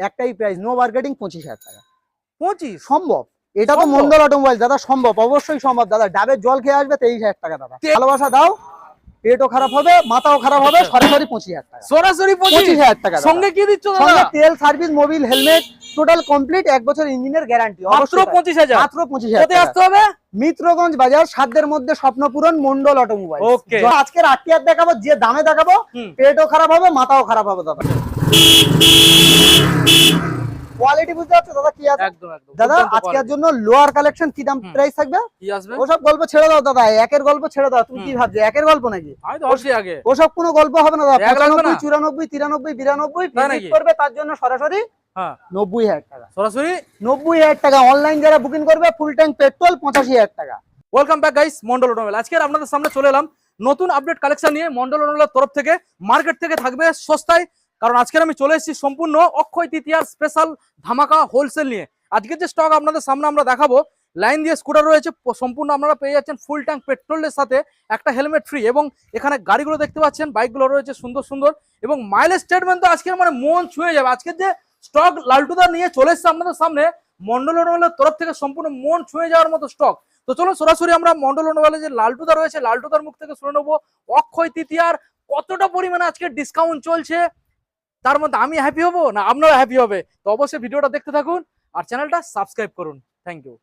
একটাই price, no marketing, 25,000 টাকা। 25 সম্ভব, এটা তো মন্ডল অটোমোবাইল দাদা, সম্ভব, অবশ্যই সম্ভব দাদা। ডাবের জল খেয়ে আসবে 23,000 টাকা দাদা। ভালোবাসা দাও, পেটও খারাপ হবে, মাথাও খারাপ হবে, সরাসরি 25,000 টাকা। সরাসরি 25,000 টাকা। সঙ্গে কি দিচ্ছ দাদা? সঙ্গে তেল, service, Mobil, helmet, total complete, 1 বছর ইঞ্জিনের গ্যারান্টি। মাত্র 25,000, মাত্র 25,000। কোথায় আসতে হবে? মিত্রগঞ্জ বাজার, সাধ্যের মধ্যে স্বপ্নপূরণ, মন্ডল অটোমোবাইল। ওকে, আজকের আটটিয়ার দেখাবো, যে দামে দেখাবো পেটও খারাপ হবে, মাথাও খারাপ হবে দাদা। কোয়ালিটি বুঝতে পারছো দাদা কি আছে? একদম একদম দাদা আজকের জন্য লোয়ার কালেকশন, কি দাম প্রাইস থাকবে? কি আসবে? ওসব গল্প ছেড়ে দাও দাদা, একের গল্প ছেড়ে দাও। তুমি কি ভাবছো একের গল্প নাকি? আমি তো ভাবছি আগে ওসব কোনো গল্প হবে না দাদা। 95, 94, 93, 92 তাই ভিজিট নাকি? করবে, তার জন্য সরাসরি হ্যাঁ 90,000 টাকা। সরাসরি 90,000 টাকা। অনলাইন যারা বুকিং করবে ফুল ট্যাঙ্ক পেট্রোল 85,000 টাকা। Welcome back guys, Mondal automobile. আজকে আপনাদের সামনে চলে এলাম নতুন আপডেট কালেকশন নিয়ে। মন্ডল অটোমোবাইলের তরফ থেকে মার্কেট থেকে থাকবে সস্তায়, কারণ আজকে আমি চলে এসেছি সম্পূর্ণ অক্ষয় তৃতীয়ার স্পেশাল ধামাকা হোলসেল নিয়ে। আজকে যে স্টক আপনাদের সামনে আমরা দেখাবো, লাইন দিয়ে স্কুটার রয়েছে সম্পূর্ণ, আপনারা পেয়ে যাচ্ছেন ফুল ট্যাঙ্ক পেট্রোলের সাথে একটা হেলমেট ফ্রি, এবং এখানে গাড়িগুলো দেখতে পাচ্ছেন, বাইকগুলো রয়েছে সুন্দর সুন্দর, এবং মাইলেজ স্টেটমেন্ট তো আজকে মানে মন ছুঁয়ে যাবে। আজকের যে স্টক লালটুদা নিয়ে চলে এসেছে আপনাদের সামনে মন্ডল অটোমোবাইলের তরফ থেকে, সম্পূর্ণ মন ছুঁয়ে যাওয়ার মতো স্টক। তো চলো সরাসরি আমরা মন্ডল অটোমোবাইলে যে লালটুদা রয়েছে, লালটুদার মুখ থেকে শুনে নেবো অক্ষয় তৃতীয়ার কতটা পরিমাণে আজকে ডিসকাউন্ট চলছে, তার মধ্যে আমি হ্যাপি হবো না আপনারা হ্যাপি হবে। তো অবশ্যই ভিডিওটা দেখতে থাকুন আর চ্যানেলটা সাবস্ক্রাইব করুন। Thank you.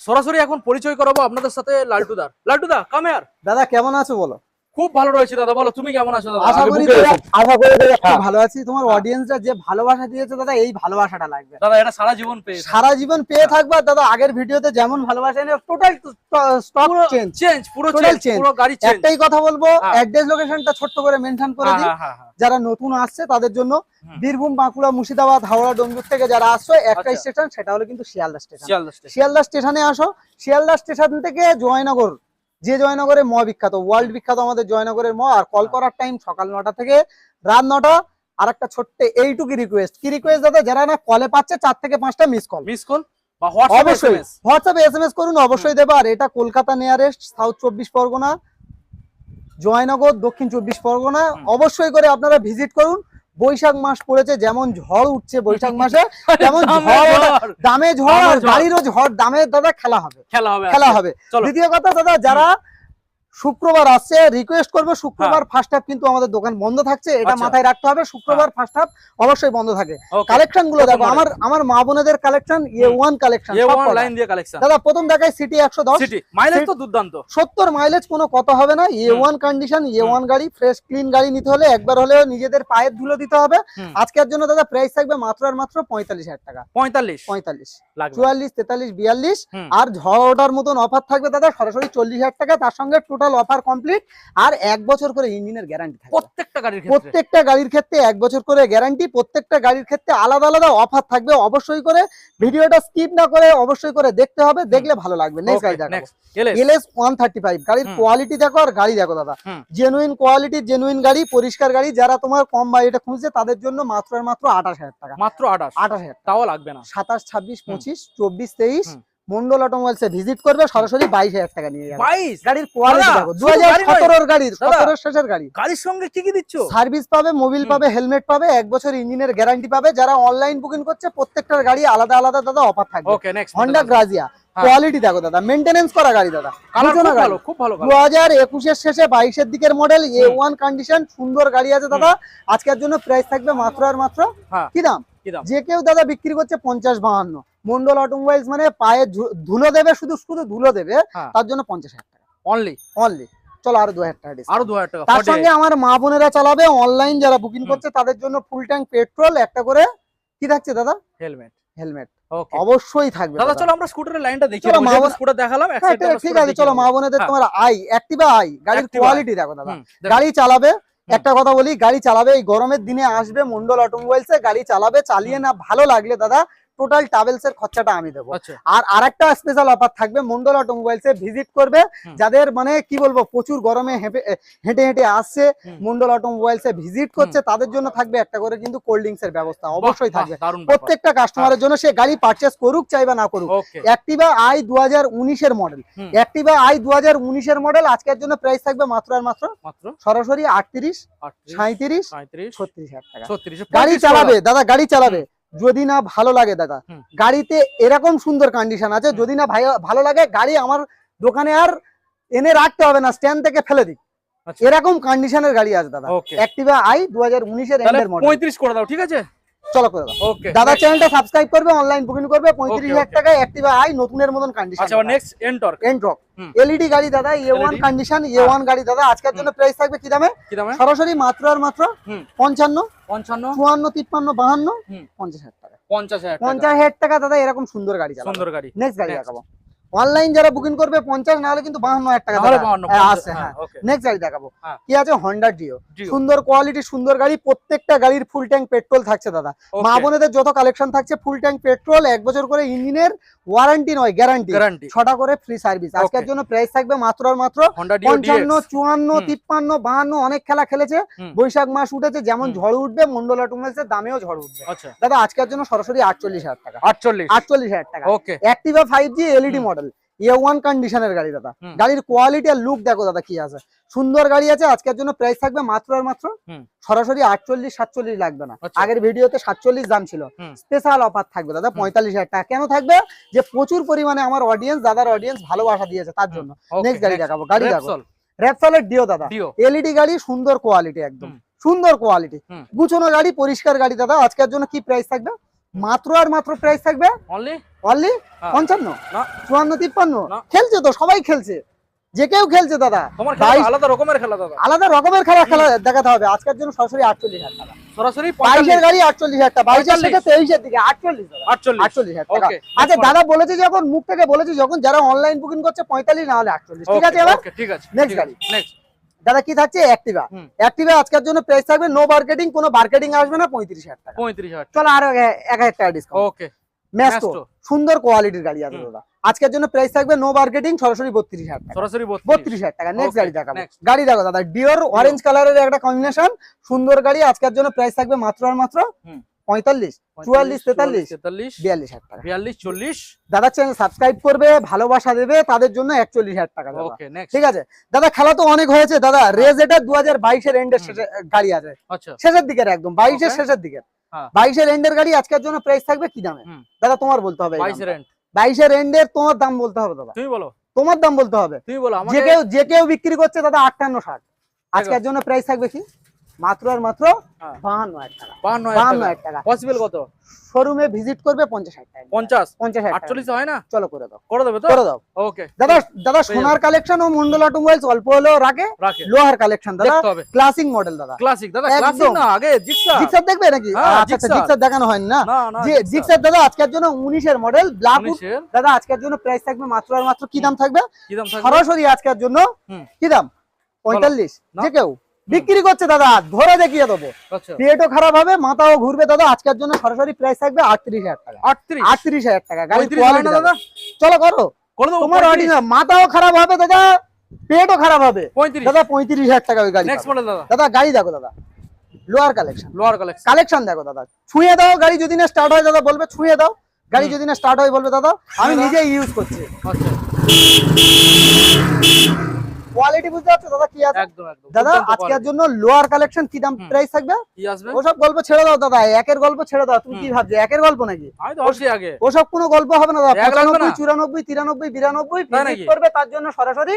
সরাসরি এখন পরিচয় করাবো আপনাদের সাথে লালটুদার। লালটুদা কাম হিয়ার। দাদা কেমন আছো বলো? খুব ভালো রয়েছে দাদা, বলো তুমি কেমন আছো দাদা? আশা করি দাদা খুব ভালো আছি। তোমার অডিয়েন্সরা যে ভালোবাসা দিয়েছে দাদা, এই ভালোবাসাটা লাগবে দাদা, এটা সারা জীবন পেয়ে সারা জীবন পেয়ে থাকবা দাদা। আগের ভিডিওতে যেমন ভালোবাসা এনে টোটাল স্টক চেঞ্জ, পুরো চেঞ্জ, পুরো গাড়ি চেঞ্জ। একটাই কথা বলবো, অ্যাড্রেস লোকেশনটা ছোট্ট করে মেনশন করে দিই যারা নতুন আসছে তাদের জন্য। বীরভূম, বাঁকুড়া, মুর্শিদাবাদ, হাওড়া, ডোমজুর থেকে যারা আসছো, একটাই স্টেশন, সেটা হলো কিন্তু শিয়ালদা স্টেশন। শিয়ালদা স্টেশনে আসো। শিয়ালদা স্টেশন থেকে জয়নগর, যে জয়নগরের ম বিখ্যাত, ওয়ার্ল্ড বিখ্যাত আমাদের জয়নগরের ম। আর কল করার টাইম সকাল 9টা থেকে রাত 9টা। আর একটা ছোট্ট এইটুকু রিকোয়েস্ট, কি রিকোয়েস্ট দাদা, যারা না কলে পাচ্ছে 4 থেকে 5টা মিস কল বা অবশ্যই হোয়াটসঅ্যাপে এসএমএস করুন, অবশ্যই দেবা। আর এটা কলকাতা নিয়ারেস্ট, সাউথ 24 পরগনা, জয়নগর, দক্ষিণ 24 পরগনা। অবশ্যই করে আপনারা ভিজিট করুন। বৈশাখ মাস পড়েছে, যেমন ঝড় উঠছে বৈশাখ মাসে, তেমন দামে ঝড়, আর গাড়িরও ঝড়, দামে দাদা খেলা হবে। দ্বিতীয় কথা দাদা, যারা শুক্রবার আসছে রিকোয়েস্ট করবে, শুক্রবার ফার্স্ট হাফ কিন্তু আমাদের দোকান বন্ধ থাকছে, এটা মাথায় রাখতে হবে। শুক্রবার ফার্স্ট হাফ অবশ্যই বন্ধ থাকে। কালেকশন গুলো দেখো, আমার মা বোনেদের কালেকশন, A1 কালেকশন, লাইন দিয়ে কালেকশন। দাদা প্রথম দেখায় সিটি 110, সিটি মাইলেজ তো দুর্দান্ত, 70 মাইলেজ, কোনো কথা হবে না। A1 কন্ডিশন, A1 গাড়ি, ফ্রেশ ক্লিন গাড়ি নিতে হলে একবার হলেও নিজেদের পায়ের ধুলো দিতে হবে। আজকের জন্য দাদা প্রাইস থাকবে মাত্র আর মাত্র 45,000 টাকা। 45, 44, 43, 42, আর ঝড় ওঠার মতন অফার থাকবে দাদা, সরাসরি 40,000 টাকা। তার সঙ্গে টোটাল অফার কমপ্লিট, আর 1 বছর করে ইঞ্জিনের গ্যারান্টি থাকবে প্রত্যেকটা গাড়ির ক্ষেত্রে 1 বছর করে গ্যারান্টি। প্রত্যেকটা গাড়ির ক্ষেত্রে আলাদা আলাদা অফার থাকবে। অবশ্যই করে ভিডিওটা স্কিপ না করে অবশ্যই করে দেখতে হবে, দেখলে ভালো লাগবে। নেক্সট গাড়ি দেখো, LS 135। গাড়ির কোয়ালিটি দেখো আর গাড়ি দেখো দাদা, জেনুইন কোয়ালিটি, জেনুইন গাড়ি, পরিষ্কার গাড়ি। যারা তোমার কম বাজেটে খুঁজছে তাদের জন্য মাত্র আর মাত্র 28,000 টাকা। মাত্র 28,000, তাও লাগবে না। 27, 26, 25, 24, 23 মন্ডল অটোমোবাইলসে ভিজিট করবে, সরাসরি 22,000 টাকা নিয়ে যাবে। গাড়ির কোয়ালিটি দেখো, 2017 গাড়ি, 17 শেষের গাড়ি। গাড়ির সঙ্গে কি কি দিচ্ছ? সার্ভিস পাবে, মোবিল পাবে, হেলমেট পাবে, 1 বছর ইঞ্জিনের গ্যারান্টি পাবে। যারা অনলাইন বুকিং করছে প্রত্যেকটার গাড়ি আলাদা আলাদা দাদা অফার থাকবে। হন্ডা গ্রাজিয়া, কোয়ালিটি দেখো দাদা, মেইনটেনেন্স করা গাড়ি দাদা, খুব ভালো। 2021 এর শেষে 22 এর দিকের মডেল, A1 কন্ডিশন, সুন্দর গাড়ি আছে দাদা। আজকের জন্য প্রাইস থাকবে মাত্র আর মাত্র কি দাম? যে কেউ দাদা বিক্রি করছে 50-52, মন্ডল অটোমোবাইলস মানে পায়ে ধুলো দেবে, শুধু ধুলো দেবে, তার জন্য 50,000 টাকা অনলি। চলো আরো 2,000 টাকা। তার সঙ্গে আমার মা বোনেরা চালাবে অনলাইন, যারা বুকিং করছে তাদের জন্য ফুল ট্যাঙ্ক পেট্রোল, একটা করে কি থাকছে দাদা? হেলমেট অবশ্যই থাকবে দাদা। চলো আমরা স্কুটারের লাইনটা দেখি, স্কুটার দেখালাম এক সাইডে, ঠিক আছে। চলো মা বোনেদের তোমার অ্যাক্টিভা গাড়ির কোয়ালিটি দেখো দাদা। গাড়ি চালাবে, একটা কথা বলি, গাড়ি চালাবে, এই গরমের দিনে আসবে মন্ডল অটোমোবাইলসে, গাড়ি চালাবে, চালিয়ে না ভালো লাগলে দাদা টোটাল ট্রাভেলস এর খরচাটা আমি দেবো। আচ্ছা আর আরেকটা স্পেশাল অফার থাকবে, মন্ডল অটোমোবাইলস এ ভিজিট করবে যাদের মানে কি বলবো প্রচুর গরমে হেঁটে হেঁটে আসছে, মন্ডল অটোমোবাইলস এ ভিজিট করছে, তাদের জন্য থাকবে একটা করে কিন্তু কোল্ড ড্রিঙ্কস এর ব্যবস্থা অবশ্যই থাকবে প্রত্যেকটা কাস্টমারের জন্য, সে গাড়ি পারচেজ করুক চাই বা না করুক। অ্যাক্টিভা আই 2019 এর মডেল, অ্যাক্টিভা আই 2019 এর মডেল, আজকের জন্য প্রাইস থাকবে মাত্র আর মাত্র সরাসরি 38, 37, 36,000 টাকা। গাড়ি চালাবে দাদা, গাড়ি চালাবে, যদি না ভালো লাগে দাদা, গাড়িতে এরকম সুন্দর কন্ডিশন আছে, যদি না ভালো লাগে গাড়ি আমার দোকানে আর এনে রাখতে হবে না, স্ট্যান্ড থেকে ফেলে দিই, এরকম কন্ডিশনের গাড়ি আছে দাদা। অ্যাক্টিভা আই 2019 এর এন্ডের মডেল, 35 করে দাও, ঠিক আছে চলো করে দাও। দাদা চ্যানেলটা সাবস্ক্রাইব করবে, অনলাইন বুকিং করবে, 35,000 টাকায় অ্যাক্টিভা আই নতুনের মতন কন্ডিশন। আচ্ছা নেক্সট এন্টর্ক এলইডি গাড়ি দাদা, A1 কন্ডিশন, A1 গাড়ি দাদা, আজকের জন্য প্রাইস থাকবে কি দামে? সরাসরি মাত্র আর মাত্র 55, 54, 53, 52, 50,000 টাকা। 50,000 টাকা দাদা, এরকম সুন্দর গাড়ি চালাবে। সুন্দর গাড়ি। নেক্সট গাড়ি দেখাবো, অনলাইন যারা বুকিং করবে 50, না হলে কিন্তু 52,000 টাকা আছে। হ্যাঁ নেক্সট গাড়ি দেখাবো, কি আছে? হন্ডা ডিও, সুন্দর কোয়ালিটি, সুন্দর গাড়ি, প্রত্যেকটা গাড়ির ফুল ট্যাঙ্ক পেট্রোল থাকছে দাদা। মা বোনেদের যত কালেকশন থাকছে ফুল ট্যাঙ্ক পেট্রোল, 1 বছর করে ইঞ্জিনের ওয়ারেন্টি নয় গ্যারান্টি, 6টা করে ফ্রি সার্ভিস। আজকের জন্য প্রাইস থাকবে মাত্র আর মাত্র 55, 54, 53, 52, অনেক খেলা খেলেছে, বৈশাখ মাস উঠেছে, যেমন ঝড় উঠবে মন্ডল অটোমোবাইলস এর দামেও ঝড় উঠবে দাদা। আজকের জন্য সরাসরি 48,000 টাকা। 48,000 টাকা। Activa 5G LED model, A1 কন্ডিশনের গাড়ি দাদা, গাড়ির কোয়ালিটি আর লুক দেখো দাদা কি আছে, সুন্দর গাড়ি আছে। আজকের জন্য প্রাইস থাকবে মাত্র আর মাত্র সরাসরি 48, 47 লাগবে না, আগের ভিডিওতে 47 দাম ছিল, স্পেশাল অফার থাকবে দাদা 45,000 টাকা। কেন থাকবে? যে প্রচুর পরিমাণে আমার অডিয়েন্স, দাদার অডিয়েন্স ভালোবাসা দিয়েছে তার জন্য। নেক্সট গাড়ি দেখাবো, গাড়ি দেখো র্যাপসলের ডিও দাদা, এলইডি গাড়ি, সুন্দর কোয়ালিটি, একদম সুন্দর কোয়ালিটি, গুছানো গাড়ি, পরিষ্কার গাড়ি দাদা। আজকের জন্য কি প্রাইস থাকবে? মাত্র আর মাত্র প্রাইস থাকবে অনলি 55, 54, 53। খেলছে তো, সবাই খেলছে, যে কেউ খেলছে দাদা, আলাদা রকমের খেলা দাদা, আলাদা রকমের খেলা দেখাতে হবে। আজকের জন্য সরাসরি 48,000 টাকা। সরাসরি 22 এর গাড়ি 48,000 টাকা, 22 থেকে 23 এর দিকে 48,000 টাকা। আচ্ছা দাদা বলেছে যখন, মুখ থেকে বলেছে যখন, যারা অনলাইন বুকিং করছে 45, না হলে 48, ঠিক আছে? এবার ঠিক আছে, নেক্সট গাড়ি দাদা কি থাকছে? অ্যাক্টিভা। অ্যাক্টিভা আজকের জন্য প্রাইস থাকবে নো মার্কেটিং, কোনো মার্কেটিং আসবে না, 35,000 টাকা। 35,000, চলো আরো 1,000 টাকা ডিসকাউন্ট। ওকে ম্যাস্টো, সুন্দর কোয়ালিটির গাড়ি আছে দাদা, আজকের জন্য প্রাইস থাকবে নো মার্কেটিং, সরাসরি 32,000 টাকা। সরাসরি 32,000 টাকা। নেক্সট গাড়ি দেখাবো, গাড়ি দেখো দাদা, ডিওর অরেঞ্জ কালারের একটা কম্বিনেশন, সুন্দর গাড়ি। আজকের জন্য প্রাইস থাকবে মাত্র আর মাত্র 45, 44, 43, 42,000 টাকা। 42, 40 দাদা চ্যানেল সাবস্ক্রাইব করবে, ভালোবাসা দেবে, তাদের জন্য 41,000 টাকা। ঠিক আছে দাদা, খেলা তো অনেক হয়েছে দাদা। রেজ এটা 2022 এর এন্ডের গাড়ি আছে, শেষের দিকের, একদম 22 এর শেষের দিকে, 22 এর এন্ডের গাড়ি। আজকের জন্য প্রাইস থাকবে কি দামে দাদা? তোমার বলতে হবে। 22 এর এন্ডের তোমার দাম বলতে হবে দাদা, তুমি বলো, তোমার দাম বলতে হবে। তুমি বলো, যে কেউ বিক্রি করছে দাদা 58, 60, আজকের জন্য প্রাইস থাকবে কি? মাত্র আর মাত্র 52,000 টাকা। 52,000 টাকা। পসিবল কত? শোরুমে ভিজিট করবে 50,000 টাকা। 50,000 48 হয় না? চলো করে দাও, করে দেবে তো? করে দাও। ওকে দাদা সোনার কালেকশন ও মন্ডল অটোমোবাইলস অল্প হলেও রাখে, লোহার কালেকশন দাদা, ক্লাসিক মডেল দাদা, ক্লাসিক দাদা, ক্লাসিক না, আগে জিক্সার দেখবে নাকি? আচ্ছা জিক্সার দেখানো হয়নি না, যে জিক্সার দাদা আজকের জন্য 19 এর মডেল ব্ল্যাকউড দাদা। আজকের জন্য প্রাইস থাকবে মাত্র আর মাত্র কি দাম থাকবে? সরাসরি আজকের জন্য কি দাম? 45। যে কেউ বিক্রি করছে দাদা ধরে দেখিয়ে দেবো, পেটও খারাপ হবে, মাথাও ঘুরবে দাদা। আজকের জন্য সরাসরি প্রাইস থাকবে 38,000 টাকা। 38,000 টাকা। গাড়ি কোয়ালিটি দাদা, চলো করো, তোমার মাথাও খারাপ হবে দাদা, পেটও খারাপ হবে দাদা। 35,000 টাকা ওই গাড়ি। দাদা গাড়ি দেখো দাদা, লোয়ার কালেকশন, কালেকশন দেখো দাদা, ছুঁয়ে দাও গাড়ি, যদি না স্টার্ট হয় দাদা বলবে ছুঁয়ে দাও গাড়ি, যদি না স্টার্ট হয় বলবে দাদা আমি নিজেই ইউজ করছি। কোয়ালিটি বুঝতে পারছো দাদা কি আছে? দাদা আজকের জন্য লোয়ার কালেকশন কি দাম প্রাইস থাকবে? ওসব গল্প ছেড়ে দাও দাদা, একের গল্প ছেড়ে দাও। তুমি কি ভাবছো একের গল্প নাকি? ওসব কোনো গল্প হবে না দাদা। 95, 94, 93, 92 ভিজিট করবে, তার জন্য সরাসরি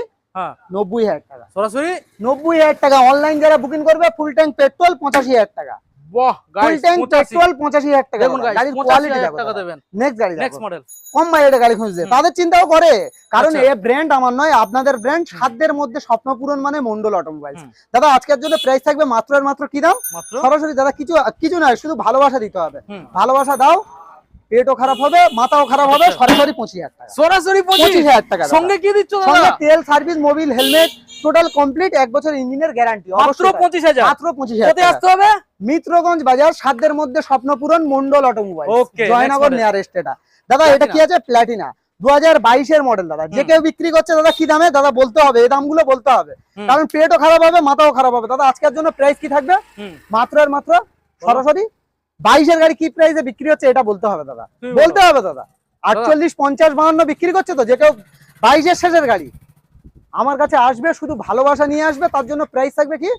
90,000 টাকা। সরাসরি 90,000 টাকা। অনলাইন যারা বুকিং করবে ফুল ট্যাঙ্ক পেট্রোল 85,000 টাকা। বাহ গাইস, 85,000 টাকা। গাড়ির কোয়ালিটি টাকা দেবেন। নেক্সট গাড়ি, নেক্সট মডেল, কম বাজেটে গাড়ি খুঁজছে, তাদের চিন্তাও করে, কারণ এই ব্র্যান্ড আমার নয়, আপনাদের ব্র্যান্ড। সাধ্যের মধ্যে স্বপ্ন পূরণ মানে মন্ডল অটোমোবাইলস। দাদা আজকের জন্য প্রাইস থাকবে মাত্র আর মাত্র কি দাম? সরাসরি দাদা কিছু নয়, শুধু ভালোবাসা দিতে হবে। ভালোবাসা দাও, পেটও খারাপ হবে, মাথাও খারাপ হবে, সরাসরি 25,000 টাকা। সরাসরি 25,000 টাকা। সঙ্গে কি দিচ্ছ দাদা? সঙ্গে তেল, service, Mobil, helmet, total complete 1 বছর ইঞ্জিনের গ্যারান্টি মাত্র 25,000 মাত্র 25,000 কোথায় আসতে হবে? মিত্রগঞ্জ বাজার, সাধ্যের মধ্যে স্বপ্নপূরণ, Mondal automobile, Okay, Joynagar nearest. এটা দাদা এটা কি আছে? প্ল্যাটিনা 2022 এর মডেল দাদা। যে কেউ বিক্রি করছে দাদা কি দামে দাদা বলতে হবে, এই দামগুলো বলতে হবে, কারণ পেটও খারাপ হবে মাথাও খারাপ হবে দাদা। আজকের জন্য প্রাইস কি থাকবে? মাত্র আর মাত্র সরাসরি 22 এর গাড়ি কি প্রাইসে বিক্রি হচ্ছে এটা বলতে হবে দাদা, বলতে হবে দাদা। 48, 50, 52 বিক্রি করছে তো, যে কেউ 22 এর শেষের গাড়ি আমার কাছে আসবে, শুধু ভালোবাসা নিয়ে আসবে, তার জন্য প্রাইস থাকবে কি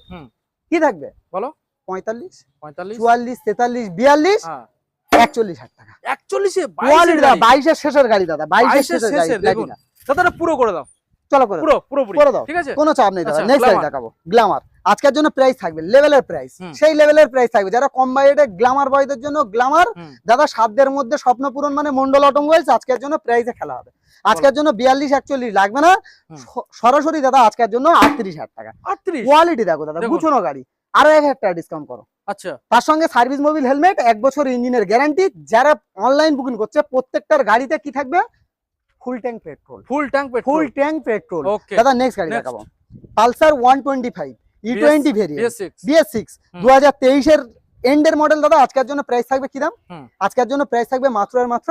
কি থাকবে বলো? 45, 44, 43, 42, 41,000 টাকা। 41 এ 22 এর শেষের গাড়ি দাদা, 22 এর শেষের গাড়ি দেখুন দাদা, পুরো করে দাও। চলো করে পুরো পুরোপুরি করে দাও, ঠিক আছে, কোনো চাপ নেই দাদা। আচ্ছা, নেক্সট গাড়ি গ্ল্যামার। দেখাবো গ্ল্যামার। আজকের জন্য প্রাইস থাকবে লেভেলের প্রাইস, সেই লেভেলের প্রাইস থাকবে। যারা কম বাজেটে গ্ল্যামার বয়দের জন্য গ্ল্যামার দাদা, সাধ্যের মধ্যে স্বপ্ন পূরণ মানে মন্ডল অটোমোবাইলস আজকের জন্য প্রাইসে খেলা হবে। আজকের জন্য 42, 41 লাগবে না, সরাসরি দাদা আজকের জন্য 38,000 টাকা। 38 কোয়ালিটি দেখো দাদা, গুছানো গাড়ি, আরো 1,000 টাকা ডিসকাউন্ট করো। আচ্ছা, তার সঙ্গে সার্ভিস মোবিল হেলমেট, 1 বছর ইঞ্জিনের গ্যারান্টি। যারা অনলাইন বুকিং করছে প্রত্যেকটার গাড়িতে কি থাকবে? Full tank petrol, full tank petrol, full tank petrol. Okay দাদা নেক্সট গাড়ি দেখাবো পালসার 125 E20 ভেরিয়েন্ট BS6 2023 এর এন্ডের মডেল দাদা। আজকের জন্য প্রাইস থাকবে কি দাম? আজকের জন্য প্রাইস থাকবে মাত্র আর মাত্র,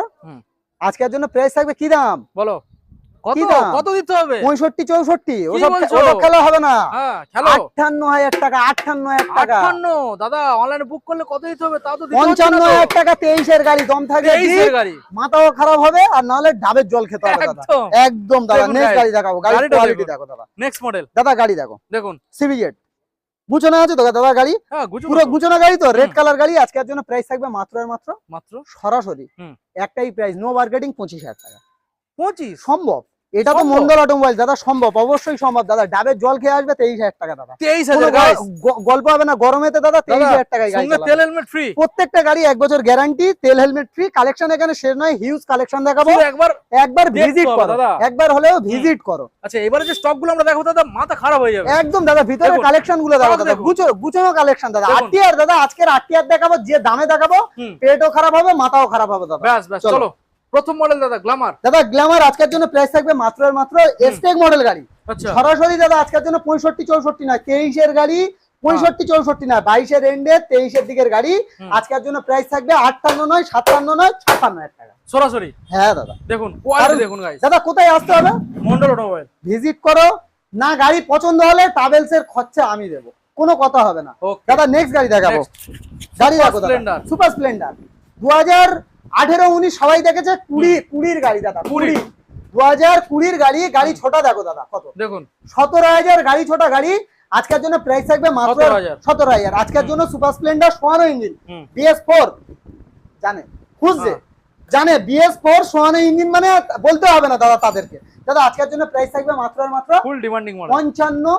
আজকের জন্য প্রাইস থাকবে কি দাম বলো? কত কত দিতে হবে? 65, 64 ওসব খেলা হবে না। হ্যাঁ খেলো। 58,000 টাকা, 58,000 টাকা। 58 দাদা, অনলাইনে বুক করলে কত দিতে হবে? তাও তো দিতে 55,000 টাকা 23 এর গাড়ি, দম থাকে 23 এর গাড়ি, মাথাও খারাপ হবে, আর নাহলে ডাবের জল খেতে হবে দাদা। একদম দাদা। নেক্সট গাড়ি দেখাবো, গাড়ির কোয়ালিটি দেখো দাদা। নেক্সট মডেল দাদা গাড়ি দেখো, দেখুন সিভিজেড গুছানো আছে তো দাদা গাড়ি, পুরো গুছানো গাড়ি তো, রেড কালার গাড়ি। আজকের জন্য প্রাইস থাকবে মাত্র আর মাত্র সরাসরি একটাই প্রাইস, নো মার্কেটিং, 25,000 টাকা। 25 সম্ভব? এটা তো মন্ডল অটোমোবাইল দাদা, সম্ভব, অবশ্যই সম্ভব দাদা। ডাবের জল খেয়ে আসবে 23,000 টাকা দাদা। 23,000 গল্প হবে না গরমেতে দাদা। 23,000 টাকায় গাড়ি সঙ্গে তেল হেলমেট ফ্রি, প্রত্যেকটা গাড়ি 1 বছর গ্যারান্টি, তেল হেলমেট ফ্রি। কালেকশন এখানে শেষ নয়, হিউজ কালেকশন দেখাবো। একবার ভিজিট করো দাদা, একবার হলেও ভিজিট করো। আচ্ছা, এবারে যে স্টক গুলো আমরা দেখাবো দাদা, মাথা খারাপ হয়ে যাবে একদম দাদা। ভিতরে কালেকশন গুলো দেখো দাদা, গুছানো কালেকশন দাদা। আরটিআর দাদা, আজকের আরটিআর দেখাবো, যে দামে দেখাবো পেটও খারাপ হবে মাথাও খারাপ হবে দাদা। ব্যাস ব্যাস, চলো প্রথম মডেল দাদা গ্ল্যামার। দাদা গ্ল্যামার আজকের জন্য প্রাইস থাকবে মাত্র আর মাত্র এসটেক মডেল গাড়ি। আচ্ছা, সরাসরি দাদা আজকের জন্য 65, 64 না, 23 এর গাড়ি, 65, 64 না, 22 এর এন্ডে 23 এর দিকের গাড়ি। আজকের জন্য প্রাইস থাকবে 58 নয়, 57 নয়, 56,000 টাকা সরাসরি। হ্যাঁ দাদা, দেখুন কোয়ালিটি দেখুন গাইস। দাদা কোথায় আসতে হবে? মন্ডল অটোমোবাইল ভিজিট করো না, গাড়ি পছন্দ হলে ট্রাভেলস এর খরচা আমি দেব, কোনো কথা হবে না দাদা। নেক্সট গাড়ি দেখাবো, গাড়ি দেখো দাদা, সুপার স্প্লেন্ডার 2018, 19 সবাই দেখেছে, 20 গাড়ি দাদা, 2020 গাড়ি। গাড়ি ছোটা দেখো দাদা কত, দেখুন 17,000 গাড়ি, ছোটা গাড়ি। আজকের জন্য প্রাইস থাকবে মাত্র 17,000। আজকের জন্য সুপার স্প্লেন্ডার সোয়ানো ইঞ্জিন BS4 জানে, খুঁজছে জানে BS4 সোয়ানো ইঞ্জিন মানে বলতে হবে না দাদা তাদেরকে। দাদা আজকের জন্য প্রাইস থাকবে মাত্র আর মাত্র ফুল ডিমান্ডিং মডেল 55,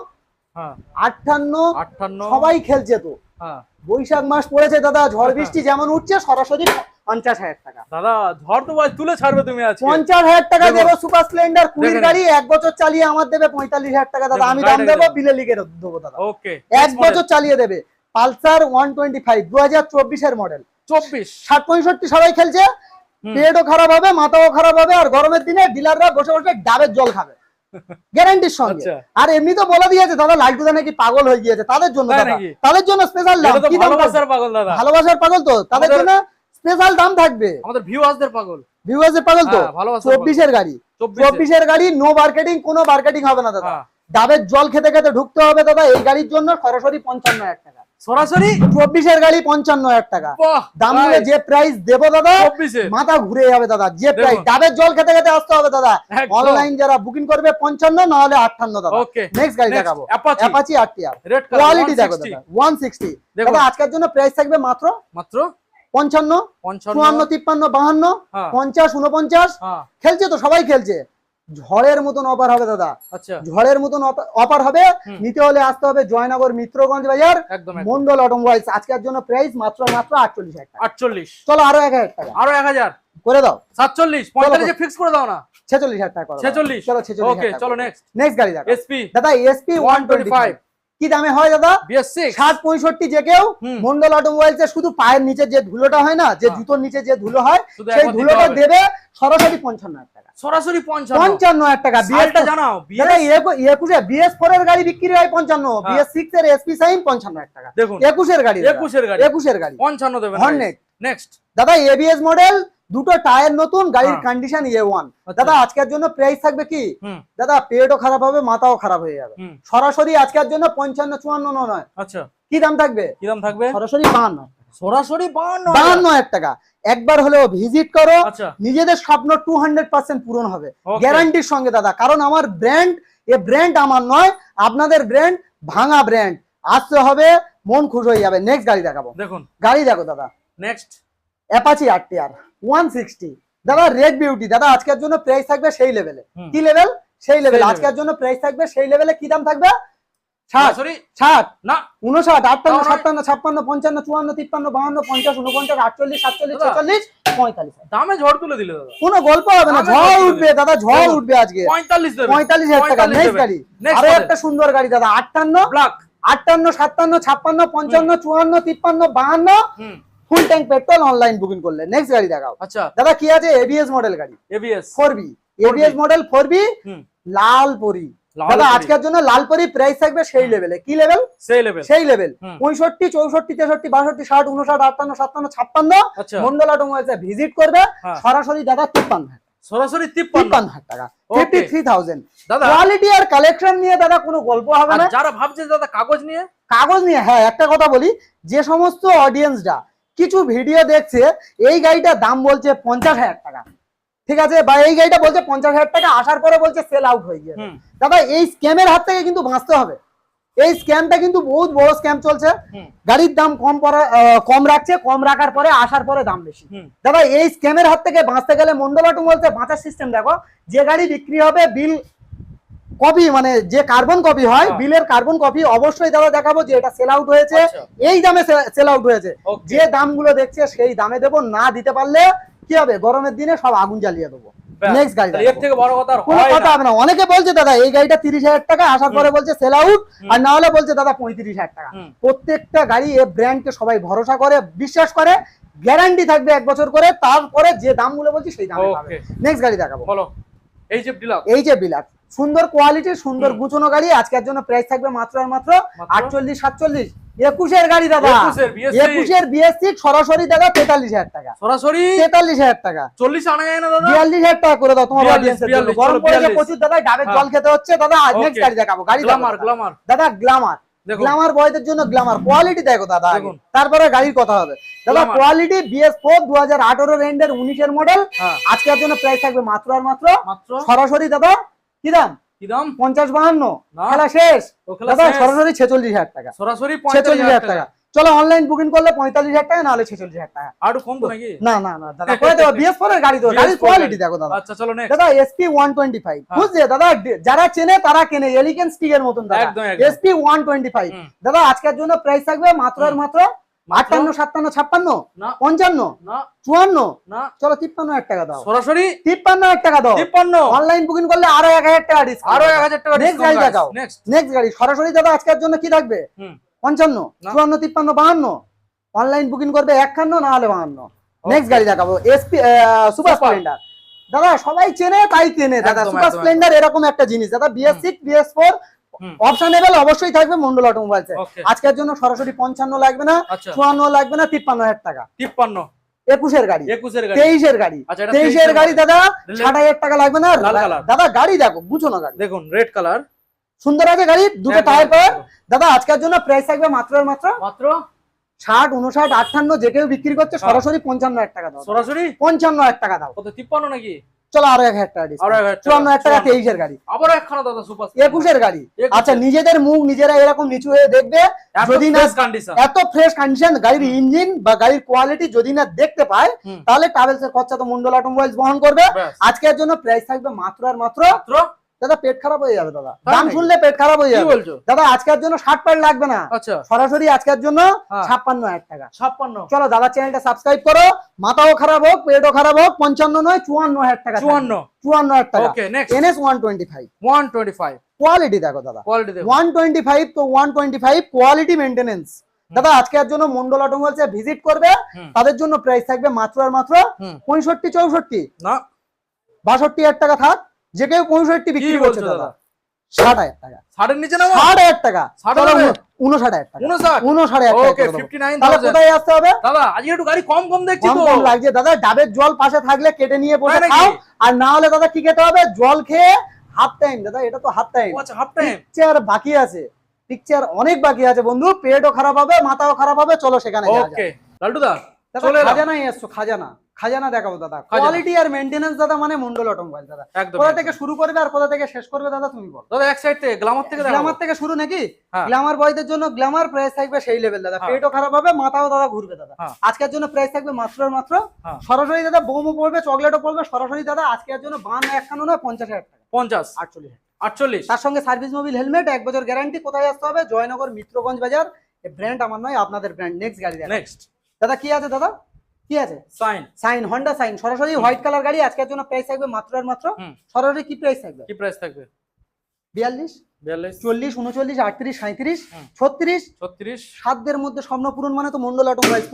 58 সবাই খেলছে তো। বৈশাখ মাস পড়েছে দাদা, ঝড় বৃষ্টি যেমন উঠছে, সরাসরি 50,000 টাকা। দাদা ঝড় তো ভাই তুলে ছাড়বে তুমি আজকে। 50,000 টাকা দেবো সুপার স্প্লেন্ডার 20 গাড়ি, 1 বছর চালিয়ে আমার দেবে 45,000 টাকা দাদা। আমি দাম দেবো বিলে লিখে দেবো দাদা। ওকে, 1 বছর চালিয়ে দেবে। পালসার 125 2024 এর মডেল, 24 60, 65 সবাই খেলছে, পেটও খারাপ হবে মাথাও খারাপ হবে, আর গরমের দিনে ডিলাররা বসে বসে ডাবের জল খাবে গ্যারান্টির সঙ্গে। আর এমনি তো বলে দিয়েছে দাদা, লাইটগুলো নাকি পাগল হয়ে গিয়েছে, তাদের জন্য দাদা, তাদের জন্য স্পেশাল দাম। কি দাম? ভালোবাসার পাগল দাদা, ভালোবাসার পাগল তো, তাদের জন্য স্পেশাল দাম থাকবে। আমাদের ভিউয়ার্সদের পাগল, ভিউয়ার্সের পাগল তো। 24 এর গাড়ি, 24 এর গাড়ি, নো মার্কেটিং, কোনো মার্কেটিং হবে না দাদা। ডাবের জল খেতে খেতে ঢুকতে হবে দাদা। এই গাড়ির জন্য সরাসরি 55,000 টাকা, সরাসরি 24 এর গাড়ি 55,000 টাকা দাম হলে যে প্রাইস দেবো দাদা, মাথা ঘুরে যাবে দাদা। যে প্রাইস, ডাবের জল খেতে খেতে আসতে হবে দাদা। অনলাইন যারা বুকিং করবে 55, না হলে 58 দাদা। নেক্সট গাড়ি দেখাবো অ্যাপাচি আরটিআর, কোয়ালিটি দেখো দাদা 160। দাদা আজকের জন্য প্রাইস থাকবে মাত্র 55, 54, 53, 52, 50, 49 খেলছে তো, সবাই খেলছে। ঝড়ের মতন অফার হবে দাদা। আচ্ছা, ঝড়ের মতন অফার হবে। নিতে হলে আসতে হবে জয়নগর মিত্রগঞ্জ বাজার, মন্ডল অটোমোবাইলস। আজকের জন্য প্রাইস মাত্র 48,000 টাকা। 48, চলো আরো 1,000 টাকা, আরো 1,000 করে দাও। 47, 45 ফিক্স করে দাও না, 46,000 টাকা করো। 46, চলো 46। ওকে, চলো নেক্সট গাড়ি দেখো। এসপি দাদা, এসপি 125 কি দামে হয় দাদা? BS6 60-65 যে কেউ মন্ডল অটোমোবাইলস এর শুধু পায়ের নিচে যে ধুলোটা হয় না, যে জুতোর নিচে যে ধুলো হয়, সেই ধুলোটা দেবে সরাসরি 55,000 টাকা। সরাসরি 55,000 টাকা। বিএসটা জানাও, দাদা 21 BS4 এর গাড়ি বিক্রি হয় 55, BS6 এর SP সাইন 55,000 টাকা। দেখুন 21 এর গাড়ি, 21 এর গাড়ি 55 দেবেন। নেক্সট দাদা ABS মডেল, দুটো টায়ার নতুন, গাড়ির কন্ডিশন A1। দাদা আজকের জন্য প্রাইস থাকবে কি দাদা? পেটও খারাপ হবে, মাথাও খারাপ হয়ে যাবে। সরাসরি আজকের জন্য 55-54 নয়। আচ্ছা কি দাম থাকবে? কি দাম থাকবে? সরাসরি 52। সরাসরি 52,000 টাকা। একবার হলেও ভিজিট করো, নিজেদের স্বপ্ন 200% পূরণ হবে গ্যারান্টির সঙ্গে দাদা। কারণ আমার ব্র্যান্ড, এ ব্র্যান্ড আমার নয়, আপনাদের ব্র্যান্ড, ভাঙা ব্র্যান্ড। আসতে হবে, মন খুশ হয়ে যাবে। নেক্সট গাড়ি দেখাবো। দেখুন গাড়ি দেখো দাদা, নেক্সট অ্যাপাচি RTR 160। দাদা রেড বিউটি। দাদা আজকের জন্য প্রাইস থাকবে সেই লেভেলে। কি লেভেল? সেই লেভেল। আজকের জন্য প্রাইস থাকবে সেই লেভেলে। কি দাম থাকবে? 60 60 না 59 58 57 56 55 54 53 55 59 48 47 46 45। দামে ঝড় তুলে দিলে দাদা, কোনো গল্প হবে না, ঝড় উঠবে দাদা, ঝড় উঠবে আজকে। 45,000 টাকা। নেক্সট গাড়ি, আরো একটা সুন্দর গাড়ি দাদা, 58 ব্ল্যাক 58 57 56 55 54 53 52, ফুল ট্যাঙ্ক পেট্রোল, অনলাইন বুকিং করলে। নেক্সট গাড়ি দেখাও। আচ্ছা দাদা কি আছে? ABS মডেল গাড়ি, ABS 4B ABS model 4B লাল পরি। দাদা আজকের জন্য লাল পরি প্রাইস থাকবে সেই লেভেলে। কি লেভেল? সেই level. 65 64 63 62 60 59 58 57 56 Mondal automobiles a visit করবে সরাসরি দাদা 53। সরাসরি 53,000 টাকা। 53,000 দাদা। কোয়ালিটি আর কালেকশন নিয়ে দাদা কোনো গল্প হবে না। যারা ভাবছে দাদা কাগজ নিয়ে, হ্যাঁ একটা কথা বলি, যে সমস্ত অডিয়েন্সরা কিছু ভিডিও দেখছে, এই গাড়িটার দাম বলছে 50,000 টাকা, ঠিক আছে, বা এই গাড়িটা বলছে 50,000 টাকা, আসার পরে বলছে সেল আউট হয়ে গিয়েছে। দাদা এই স্ক্যামের হাত থেকে কিন্তু বাঁচতে হবে। এই স্ক্যামটা কিন্তু বহুত বড় স্ক্যাম চলছে। গাড়ির দাম কম রাখছে, কম রাখার পরে আসার পরে দাম বেশি। দাদা এই স্ক্যামের হাত থেকে বাঁচতে গেলে মন্ডল অটোমোবাইলস বাঁচার সিস্টেম দেখো। যে গাড়ি বিক্রি হবে বিল কপি, মানে যে কার্বন কপি হয়, বিলের কার্বন কপি অবশ্যই দাদা দেখাবো যে এটা সেল আউট হয়েছে, এই দামে সেল আউট হয়েছে। যে দামগুলো দেখছে সেই দামে দেবো, না দিতে পারলে কি হবে? গরমের দিনে সব আগুন জ্বালিয়ে দেবো। নেক্সট গাড়ি, এর থেকে বড় কথা কোনো কথা হবে না। অনেকে বলছে দাদা এই গাড়িটা 30,000 টাকা, আসার পরে বলছে সেল আউট, আর না হলে বলছে দাদা 35,000 টাকা। প্রত্যেকটা গাড়ি এই ব্র্যান্ডকে সবাই ভরসা করে, বিশ্বাস করে, গ্যারান্টি থাকবে 1 বছর করে। তারপরে যে দামগুলো বলছি সেই দামে পাবে। নেক্সট গাড়ি দেখাবো। বলো। এইচএফ ডিলাক্স, সুন্দর কোয়ালিটি, সুন্দর গুছানো গাড়ি। আজকের জন্য প্রাইস থাকবে মাত্র আর মাত্র 48 47। 21 এর গাড়ি দাদা, 21 এর BS6 সরাসরি দাদা 43,000 টাকা। সরাসরি 43,000 টাকা। 40 আনা যায় না দাদা? 42,000 টাকা করে দাও তোমার অডিয়েন্সের জন্য। গরম পড়েছে প্রচুর দাদা, ডাবের জল খেতে হচ্ছে দাদা। নেক্সট গাড়ি দেখাবো। গাড়ি গ্ল্যামার দাদা, গ্ল্যামার বয়দের জন্য গ্ল্যামার। কোয়ালিটি দেখো দাদা, তারপরে গাড়ির কথা হবে দাদা। কোয়ালিটি BS4 2018 এন্ডের 19 এর মডেল। আজকের জন্য প্রাইস থাকবে মাত্র আর মাত্র সরাসরি দাদা কি দাম? 50 52 খেলা শেষ দাদা। সরাসরি 46,000 টাকা। সরাসরি 46,000 টাকা। চলো অনলাইন বুকিং করলে 45,000 টাকা, না হলে 46,000 টাকা। আর কম তো নাকি? না না না দাদা, করে দেব। BS4 এর গাড়ি তো, গাড়ির কোয়ালিটি দেখো দাদা। আচ্ছা চলো নেক্সট দাদা, SP 125 বুঝলে দাদা, যারা চেনে তারা কেনে, এলিগেন্স স্টিকের মতন দাদা। SP 125 দাদা আজকের জন্য প্রাইস থাকবে মাত্র আর মাত্র 58 57 56 55 54। চলো 53,000 টাকা দাও। সরাসরি 53,000 টাকা দাও। 53 অনলাইন বুকিং করলে আরো 1,000 টাকা ডিসকাউন্ট। আরো 1,000 টাকা ডিসকাউন্ট। নেক্সট গাড়ি দেখাও। নেক্সট গাড়ি সরাসরি দাদা আজকের জন্য কি থাকবে? 55 54 53 52। অনলাইন বুকিং করবে 51 না হলে 52। নেক্সট গাড়ি দেখাবো। SP সুপার স্প্লেন্ডার দাদা, সবাই চেনে তাই কেনে দাদা। সুপার স্প্লেন্ডার এরকম একটা জিনিস দাদা। BS6 BS4 অপশনেবল অবশ্যই থাকবে মন্ডল অটোমোবাইলস এ। আজকের জন্য সরাসরি 55 লাগবে না, 54 লাগবে না, 53,000 টাকা। 53 21 এর গাড়ি, 23 এর গাড়ি, 23 এর গাড়ি দাদা 60,000 টাকা লাগবে না দাদা। গাড়ি দেখো, গুছানো গাড়ি দেখুন, রেড কালার সুন্দর আছে গাড়ি, দুটো টায়ার পাওয়ার দাদা। আজকের জন্য প্রাইস থাকবে মাত্র আর মাত্র 60 59 58। যে কেউ বিক্রি করছে সরাসরি 55,000 টাকা দাও। সরাসরি 55,000 টাকা দাও। কত 53 নাকি? চলো আরো 1,000 টাকা ডিসকাউন্ট। 54,000 টাকা। 23 এর গাড়ি, আবার একখানা দাদা সুপার 21 এর গাড়ি। আচ্ছা নিজেদের মুখ নিজেরা এরকম নিচু হয়ে দেখবে, যদি না এত ফ্রেশ কন্ডিশন গাড়ির ইঞ্জিন বা গাড়ির কোয়ালিটি যদি না দেখতে পায়, তাহলে ট্রাভেলস এর খরচা তো মন্ডল অটোমোবাইলস বহন করবে। আজকের জন্য প্রাইস থাকবে মাত্র আর মাত্র দাদা পেট খারাপ হয়ে যাবে দাদা, তাই দাম নাকি? শুনলে পেট খারাপ হয়ে কি যাবে বলছো? দাদা। আজকের জন্য 60 প্যাড লাগবে না, আচ্ছা সরাসরি আজকের জন্য হ্যাঁ। 56,000 টাকা। 56 চলো দাদা চ্যানেলটা সাবস্ক্রাইব করো, মাথাও খারাপ হোক পেটও খারাপ হোক, 55 নয় 54,000 টাকা, 54,000 টাকা। ওকে নেক্সট NS 125 125 কোয়ালিটি দেখো দাদা, কোয়ালিটি দেখো 125 তো 125 কোয়ালিটি মেইনটেনেন্স। দাদা আজকের জন্য মন্ডল অটোমোবাইলস এ ভিজিট করবে, হুম। তাদের জন্য প্রাইস থাকবে মাত্র আর মাত্র হুম। 65 64 না 62,000 টাকা থাক, যে কেউ 65 কি বিক্রি বলছো করছে দাদা? দাদা 60,000 টাকা, 60 নিচে নামো 60,000 টাকা, 60 চলো হবে? 59,000 টাকা, 59 59,000 টাকা ওকে করে দেবো। 59000 তাহলে কোথায় আসতে হবে দাদা আজকে একটু গাড়ি কম কম দেখছি কম তো কম লাগছে দাদা, ডাবের জল পাশে থাকলে কেটে নিয়ে বসে তাই নাকি? খাও, আর না হলে দাদা কি খেতে হবে, জল খেয়ে হাফ টাইম। দাদা এটা তো হাফ টাইম, ও আচ্ছা হাফ টাইম পিকচার বাকি আছে, পিকচার অনেক বাকি আছে বন্ধু, পেটও খারাপ হবে মাথাও খারাপ হবে, চলো সেখানে যাওয়া যাক। ওকে লালটু দা দাদা চলে এলাম। খাজানাই এসছো, খাজানা খাজানা দেখাবো দাদা, খাজানা। কোয়ালিটি আর মেইনটেনেন্স দাদা মানে মন্ডল অটোমোবাইল দাদা। একদম কোথা থেকে শুরু করবে আর কোথা থেকে শেষ করবে দাদা তুমি বলো। দাদা এক সাইড থেকে গ্ল্যামার থেকে দেখাবো গ্ল্যামার থেকে শুরু নাকি? হ্যাঁ। গ্ল্যামার বয়দের জন্য গ্ল্যামার প্রাইস থাকবে সেই লেভেল দাদা, হ্যাঁ। পেটও খারাপ হবে মাথাও দাদা ঘুরবে দাদা। হ্যাঁ। আজকের জন্য প্রাইস থাকবে মাত্র আর মাত্র হ্যাঁ। সরাসরি দাদা বোমও পড়বে, চকলেটও পড়বে, সরাসরি দাদা আজকের জন্য 52 51 নয় 50,000 টাকা, 50 48,000। 48 তার সঙ্গে সার্ভিস মোবিল হেলমেট 1 বছর গ্যারান্টি। কোথায় আসতে হবে? জয়নগর মিত্রগঞ্জ বাজার। এই ব্র্যান্ড আমার নয়, আপনাদের ব্র্যান্ড। নেক্সট গাড়ি দেখা নেক্সট দাদা, কি আছে দাদা, কি আছে? সাইন সাইন, হন্ডা সাইন, সরাসরি হোয়াইট কালার গাড়ি। আজকের জন্য প্রাইস থাকবে মাত্র আর মাত্র হুম। সরাসরি কি প্রাইস থাকবে? কি প্রাইস থাকবে? 42 42 40 39 38 37 হুম। 36 36 সাতদের মধ্যে স্বপ্ন পূরণ মানে তো মন্ডল অটোমোবাইলস।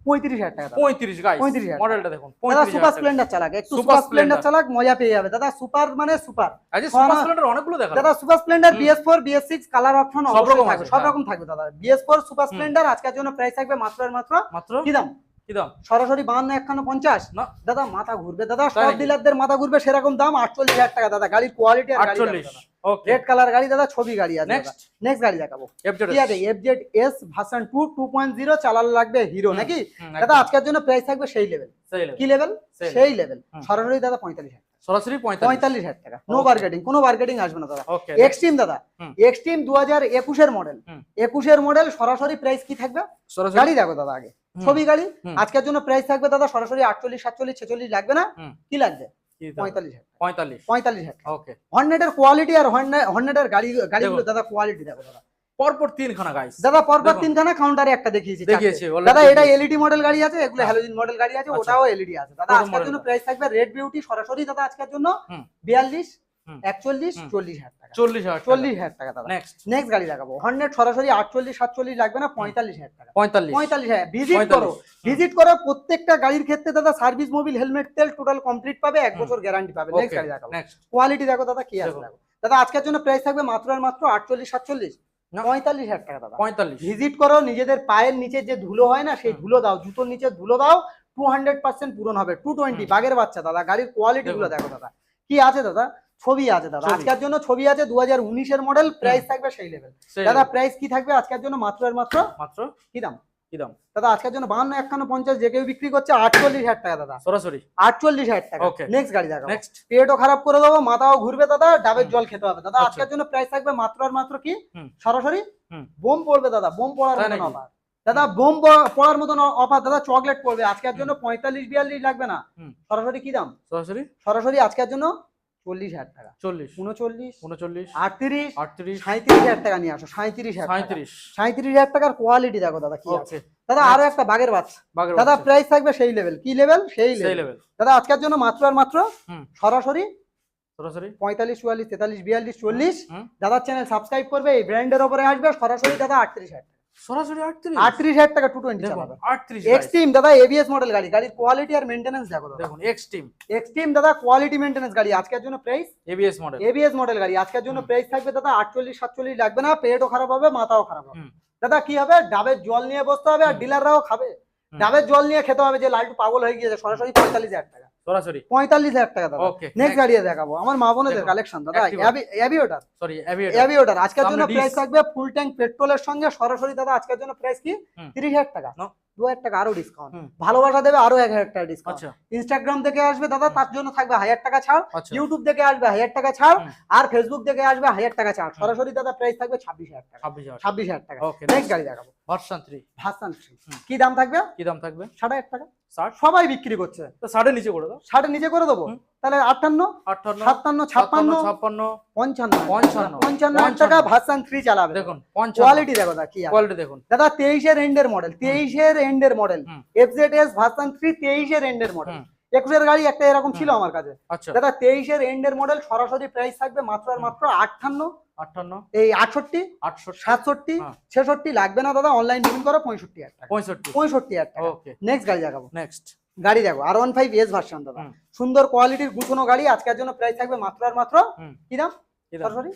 35,000 টাকা দাদা। 35 গাইস 35,000 মডেলটা দেখুন দাদা 35,000 সুপার টাকা। স্প্লেন্ডার চালাক, একটু সুপার সুপার স্প্লেন্ডার স্প্লেন্ডার। চালাক, মজা পেয়ে যাবে দাদা। সুপার মানে সুপার আজকে সুপার সোনা- স্প্লেন্ডার অনেকগুলো দেখালাম দাদা, সুপার স্প্লেন্ডার হুম। BS4 BS6 কালার অপশন সব অবশ্যই রকম থাকবে, আছে, সব হ্যাঁ। রকম থাকবে দাদা। BS4 সুপার স্প্লেন্ডার আজকের জন্য প্রাইস থাকবে মাত্র আর মাত্র মাত্র কি দাম? কি দাম? সরাসরি 52 51 50 না দাদা, মাথা ঘুরবে দাদা, তাই সব নাকি? ডিলারদের মাথা ঘুরবে সেরকম দাম। 48,000 টাকা দাদা, গাড়ির কোয়ালিটি আর গাড়ি 48 ওকে রেড কালার গাড়ি দাদা, ছবি গাড়ি আছে। Next. নেক্সট গাড়ি দেখাবো, এফজেড কি আছে? FZS ভার্সন 2 2.0 চালানো লাগবে হিরো নাকি হুম, দাদা? একদম। আজকের জন্য প্রাইস থাকবে সেই লেভেল। সেই level। কি লেভেল? সেই সেই লেভেল। হুম। সরাসরি দাদা 45,000, সরাসরি 45 45,000 টাকা, নো Okay. বার্গেটিং, কোনো বার্গেটিং আসবে না দাদা। ওকে এক্সট্রিম দাদা, হুম। এক্সট্রিম 2021 এর মডেল, হুম। 21 এর মডেল, সরাসরি প্রাইস কি থাকবে? সরাসরি গাড়ি দেখো দাদা আগে, হুম। ছবি গাড়ি। হুম। আজকের জন্য প্রাইস থাকবে দাদা সরাসরি 48 47 46 লাগবে না? হুম। কি লাগবে? কি দাম? 45,000, 45 45,000। ওকে হর্নেটের কোয়ালিটি আর হর্নেটের গাড়িগুলো দেখো। দাদা কোয়ালিটি দেখো দাদা। পরপর তিনখানা গাইস দাদা পরপর দেখুন। তিনখানা, কাউন্টারে একটা দেখিয়েছি, দেখিয়েছি, চারটে। already দাদা এটা দেখিয়েছি। এলইডি মডেল গাড়ি আছে, এগুলো হ্যাঁ। হ্যালোজেন মডেল গাড়ি আছে, আচ্ছা। ওটাও এলইডি আছে দাদা। প্রথম আজকের জন্য মডেলটা। প্রাইস থাকবে রেড বিউটি সরাসরি দাদা আজকের জন্য হুম। 42 হুম। 41 হুম। 40,000 টাকা, 40,000 40,000 টাকা দাদা। নেক্সট নেক্সট গাড়ি দেখাবো, হর্নেট সরাসরি 48 47 লাগবে না, 45,000 টাকা। 45 45,000 ভিজিট 45 করো, ভিজিট করো। প্রত্যেকটা গাড়ির ক্ষেত্রে দাদা সার্ভিস মোবিল হেলমেট তেল টোটাল কমপ্লিট পাবে, 1 হুম। বছর গ্যারান্টি পাবে। নেক্সট ওকে গাড়ি দেখাবো, নেক্সট কোয়ালিটি দেখো দাদা কি আছে দেখো। দেখো দাদা। আজকের জন্য প্রাইস থাকবে মাত্র আর মাত্র 48 47 না। 45,000 টাকা দাদা। 45 ভিজিট করো, নিজেদের পায়ের নিচে যে ধুলো হয় না সেই হুম। ধুলো দাও, জুতোর নিচে ধুলো দাও, 200% পূরণ হবে। 220 হুম। বাগের বাচ্চা দাদা। গাড়ির কোয়ালিটি গুলো দেখো দাদা, কি আছে দাদা? ছবি আছে দাদা, ছবি। আজকের জন্য ছবি আছে। 2019 এর মডেল, প্রাইস থাকবে সেই লেভেল সেই দাদা। level। প্রাইস কি থাকবে আজকের জন্য মাত্র আর মাত্র মাত্র কি দাম কি দাম? দাদা? আজকের জন্য 52 51 50 যে কেউ বিক্রি করছে 48,000 টাকা দাদা, সরাসরি 48,000 টাকা। Okay. নেক্সট গাড়ি দেখো, নেক্সট পেটও খারাপ করে দেবো, মাথাও ঘুরবে দাদা, ডাবের হুম। জল খেতে হবে দাদা। আচ্ছা। আজকের জন্য প্রাইস থাকবে মাত্র আর মাত্র কি হুম। সরাসরি হুম। বোম পড়বে দাদা, বোম পড়ার তাই মতন নাকি? অফার দাদা, বোম পড়ার মতন অফার দাদা। চকলেট পড়বে আজকের জন্য 45 42 লাগবে না, হুম। সরাসরি কি দাম? সরাসরি সরাসরি আজকের জন্য 40,000 টাকা, 40 39 39 38 38 37,000 টাকা নিয়ে আসো। 37,000 টাকা, 37 37,000 টাকার কোয়ালিটি দেখো দাদা কি আছে ওকে দাদা। আরো একটা বাগের বাচ্চা বাগের দাদা, বাচ্চা। প্রাইস থাকবে সেই লেভেল। কি লেভেল? সেই সেই লেভেল লেভেল দাদা। আজকের জন্য মাত্র আর মাত্র হুম। সরাসরি সরাসরি 45 44 43 42 40 হুম। দাদার চ্যানেল সাবস্ক্রাইব করবে, এই ব্র্যান্ডের উপরে আসবে সরাসরি দাদা 38,000 টাকা, সরাসরি 38 38,000 টাকা 220 দেখুন চালাবে। 38 guys। এক্সট্রিম দাদা, এবিএস মডেল গাড়ি, গাড়ির কোয়ালিটি আর মেইনটেনেন্স দেখো দাদা। দেখুন এক্সট্রিম এক্সট্রিম দাদা, কোয়ালিটি মেইনটেনেন্স গাড়ি। আজকের জন্য price ABS model ABS model গাড়ি, আজকের জন্য হুম। প্রাইস থাকবে দাদা 48 47 লাগবে না, পেটও খারাপ হবে মাথাও খারাপ হবে হুম। দাদা। কি হবে? ডাবের জল নিয়ে বসতে হবে, আর হুম। ডিলাররাও খাবে। হুম। ডাবের জল নিয়ে খেতে হবে, যে লালটু পাগল হয়ে গিয়েছে। সরাসরি 45,000 টাকা, সরাসরি 45,000 টাকা দাদা। ওকে নেক্সট গাড়ি দেখাবো, আমার মা বোনেদের দেখো, কালেকশন দাদা। Activa। Aviator, sorry aviator aviator আজকের সামনে জন্য ডিস। প্রাইস থাকবে ফুল ট্যাঙ্ক পেট্রোলের সঙ্গে সরাসরি দাদা। আজকের জন্য প্রাইস কি? হুম। 30,000 টাকা, No। 2,000 টাকা আরো ডিসকাউন্ট। হুম। ভালোবাসা দেবে আরো 1,000 টাকা ডিসকাউন্ট। আচ্ছা ইনস্টাগ্রাম থেকে আসবে দাদা, তার জন্য থাকবে 1,000 টাকা ছাড়। আচ্ছা ইউটিউব থেকে আসবে 1,000 টাকা ছাড়, হুম। আর ফেসবুক থেকে আসবে 1,000 টাকা ছাড়। সরাসরি দাদা প্রাইস থাকবে 26,000 টাকা, 26,000 26,000 টাকা। ওকে নেক্সট গাড়ি দেখাবো, ভার্সন 3 ভার্সন 3। হুম। কি দাম থাকবে? কি দাম থাকবে? 60,000 টাকা, 60 সবাই বিক্রি করছে, তো 60 এর নিচে করে দাও। 60 নিচে করে দেবো, তাহলে 58, 58 57, 56, 56 55, 55 55 টাকা ভার্সন 3 চালাবে। দেখুন কোয়ালিটি দেখো দাদা কি আছে। কোয়ালিটি দেখুন দাদা 23 এর এন্ডের মডেল, 23 এর এন্ডের মডেল, FZS ভার্সন 3 23 এর এন্ডের মডেল। 21 এর গাড়ি একটা এরকম ছিল আমার কাছে। আচ্ছা দাদা 23 এর এন্ডের মডেল, সরাসরি প্রাইস থাকবে মাত্র আর মাত্র 58, 58 এই 68, 67, 66 লাগবে না দাদা, অনলাইন বুকিং করো 65,000 টাকা, 65,000 টাকা। ওকে নেক্সট গাড়ি দেখাবো, নেক্সট গাড়ি দেখো R15S ভার্সন দাদা, সুন্দর কোয়ালিটির গুছানো গাড়ি। আজকের জন্য প্রাইস থাকবে মাত্র আর মাত্র কি দাম, সরাসরি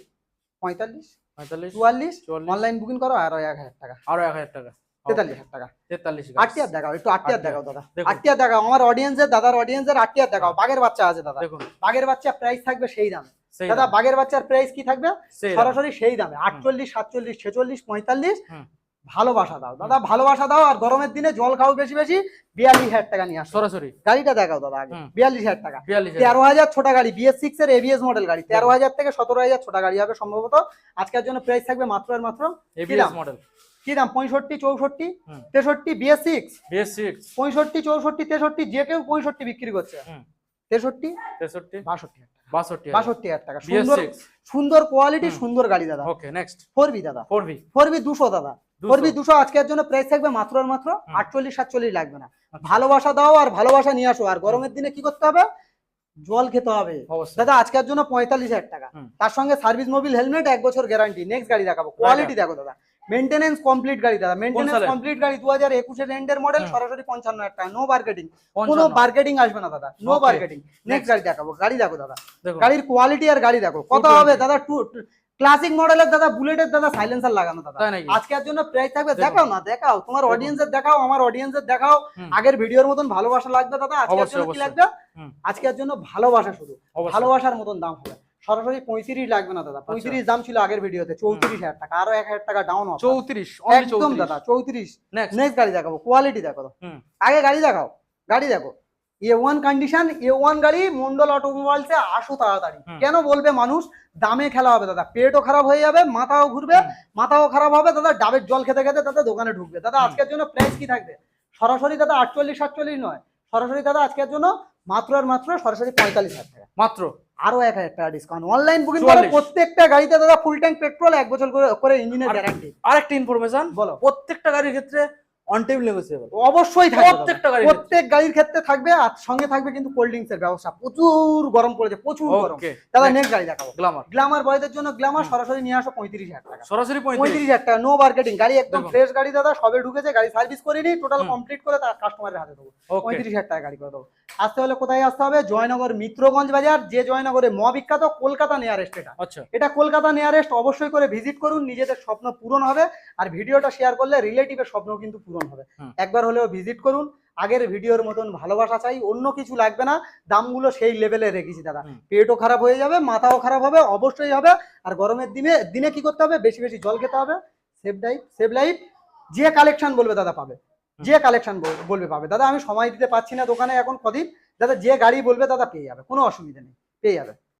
45, 44, অনলাইন বুকিং করো আরো 1000 টাকা, আরো 1000 টাকা, 43,000 টাকা। 43 8 দেখাও, একটু 8 দেখাও দাদা, 8 দেখাও আমার অডিয়েন্সের, দাদার অডিয়েন্সের 8 দেখাও। বাগের বাচ্চা আছে দাদা, দেখুন বাগের বাচ্চা প্রাইস থাকবে সেই দামে দাদা। বাগের বাচ্চার প্রাইস কি থাকবে, সরাসরি সেই দামে 48, 47, 46, 45। ভালোবাসা দাও দাদা, ভালোবাসা দাও। আর গরমের দিনে জল খাও বেশি বেশি, 42,000 টাকা নিয়ে আসো সরাসরি। গাড়িটা দেখাও দাদা আগে, 42,000 টাকা, 13,000 ছোটা গাড়ি, BS6 এর ABS মডেল গাড়ি, 13,000 থেকে 17,000 ছোটা গাড়ি হবে সম্ভবত। আজকের জন্য প্রাইস থাকবে মাত্র আর মাত্র ABS মডেল কি দাম, 65, 64, 63, BS6 65, 64, 63, যে কেউ 65 বিক্রি করছে, 63, 62,000 টাকা। সুন্দর কোয়ালিটি, সুন্দর গাড়ি দাদা। ওকে নেক্সট 4B দাদা, 4B 200 দাদা, 4B 200 আজকের জন্য প্রাইস থাকবে মাত্র আর মাত্র 48, 47 লাগবে না। ভালোবাসা দাও আর ভালোবাসা নিয়ে আসো। আর গরমের দিনে কি করতে হবে, জল খেতে হবে দাদা। আজকের জন্য 45,000 টাকা, তার সঙ্গে সার্ভিস মোবিল হেলমেট 1 বছর গ্যারান্টি। নেক্সট গাড়ি দেখাবো, কোয়ালিটি দেখো দাদা, মেইনটেনেন্স কমপ্লিট গাড়ি দাদা, মেইনটেনেন্স কমপ্লিট গাড়ি, 2021 এর এন্ডের মডেল, সরাসরি 55,000 টাকা, নো মার্কেটিং, কোনো মার্কেটিং আসবে না দাদা, নো মার্কেটিং। নেক্সট গাড়ি দেখাবো, গাড়ি দেখো দাদা, গাড়ির কোয়ালিটি আর গাড়ি দেখো কত হবে দাদা। ক্লাসিক মডেলের দাদা, বুলেটের দাদা, সাইলেন্সার লাগানো দাদা। আজকের জন্য প্রাইস থাকবে, দেখাও না, দেখাও তোমার অডিয়েন্সের দেখাও, আমার অডিয়েন্সের দেখাও। আগের ভিডিওর মতন ভালোবাসা লাগবে দাদা, আজকের জন্য কি লাগবে, আজকের জন্য ভালোবাসা, শুধু ভালোবাসার মতন দাম হবে। সরাসরি 35 লাগবে না দাদা, 35 দাম ছিল আগের ভিডিওতে, 34,000 টাকা, আরো 1,000 টাকা ডাউন হবে, 34 একদম দাদা 34। নেক্সট গাড়ি দেখাবো, কোয়ালিটি দেখো, আগে গাড়ি দেখাও, গাড়ি দেখো A1 কন্ডিশন, A1 গাড়ি, মন্ডল অটোমোবাইলসে আসো তাড়াতাড়ি। কেন বলবে মানুষ, দামে খেলা হবে দাদা, পেটও খারাপ হয়ে যাবে, মাথাও ঘুরবে, মাথাও খারাপ হবে দাদা, ডাবের জল খেতে খেতে দাদা দোকানে ঢুকবে দাদা। আজকের জন্য প্রাইস কি থাকবে, সরাসরি দাদা 48, 47 নয়, সরাসরি দাদা আজকের জন্য মাত্র আর মাত্র সরাসরি 45,000 টাকা, মাত্র আরো 1,000 টাকা ডিসকাউন্ট। অনলাইন বুকিং করে প্রত্যেকটা গাড়িতে দাদা ফুল ট্যাঙ্ক পেট্রোল, 1 বছর করে ইঞ্জিনের গ্যারান্টি। আরেকটা ইনফরমেশন বলো, প্রত্যেকটা গাড়ির ক্ষেত্রে অন টেবিল নেগোসিয়েবল অবশ্যই থাকবে, প্রত্যেক গাড়ির ক্ষেত্রে থাকবে। আর সঙ্গে থাকবে কিন্তু কোল্ড ড্রিঙ্কস এর ব্যবস্থা, প্রচুর গরম পড়েছে, প্রচুর গরম দাদা। নেক্সট গাড়ি দেখাবো, গ্ল্যামার বয়দের জন্য গ্ল্যামার, সরাসরি নিয়ে আসো 35,000 টাকা, সরাসরি 35,000 টাকা, নো মার্কেটিং। গাড়ি একদম ফ্রেশ গাড়ি দাদা, সবে ঢুকেছে, গাড়ি সার্ভিস করিনি, টোটাল কমপ্লিট করে তার কাস্টমারের হাতে দেবো, 35,000 টাকা গাড়ি করে দেবো। আসতে হলে কোথায় আসতে হবে, জয়নগর মিত্রগঞ্জ বাজার, যে জয়নগরে বিখ্যাত, কলকাতা নিয়ারেস্ট। এটা কলকাতা নিয়ারেস্ট, অবশ্যই করে ভিজিট করুন, নিজেদের স্বপ্ন পূরণ হবে। আর ভিডিওটা শেয়ার করলে রিলেটিভের স্বপ্ন কিন্তু পূরণ হবে। একবার হলেও ভিজিট করুন, আগের ভিডিওর মতন ভালোবাসা চাই, অন্য কিছু লাগবে না। দামগুলো সেই লেভেলে রেখেছি দাদা, পেটও খারাপ হয়ে যাবে, মাথাও খারাপ হবে, অবশ্যই হবে। আর গরমের দিনে কি করতে হবে, বেশি বেশি জল খেতে হবে। সেভ লাইফ যে কালেকশন বলবে দাদা পাবে, যে কালেকশন বলবে পাবে দাদা। আমি সময় দিতে পারছি না দোকানে এখন কদিন দাদা, যে গাড়ি বলবে দাদা পেয়ে যাবে, কোনো অসুবিধা নেই, পেয়ে যাবে।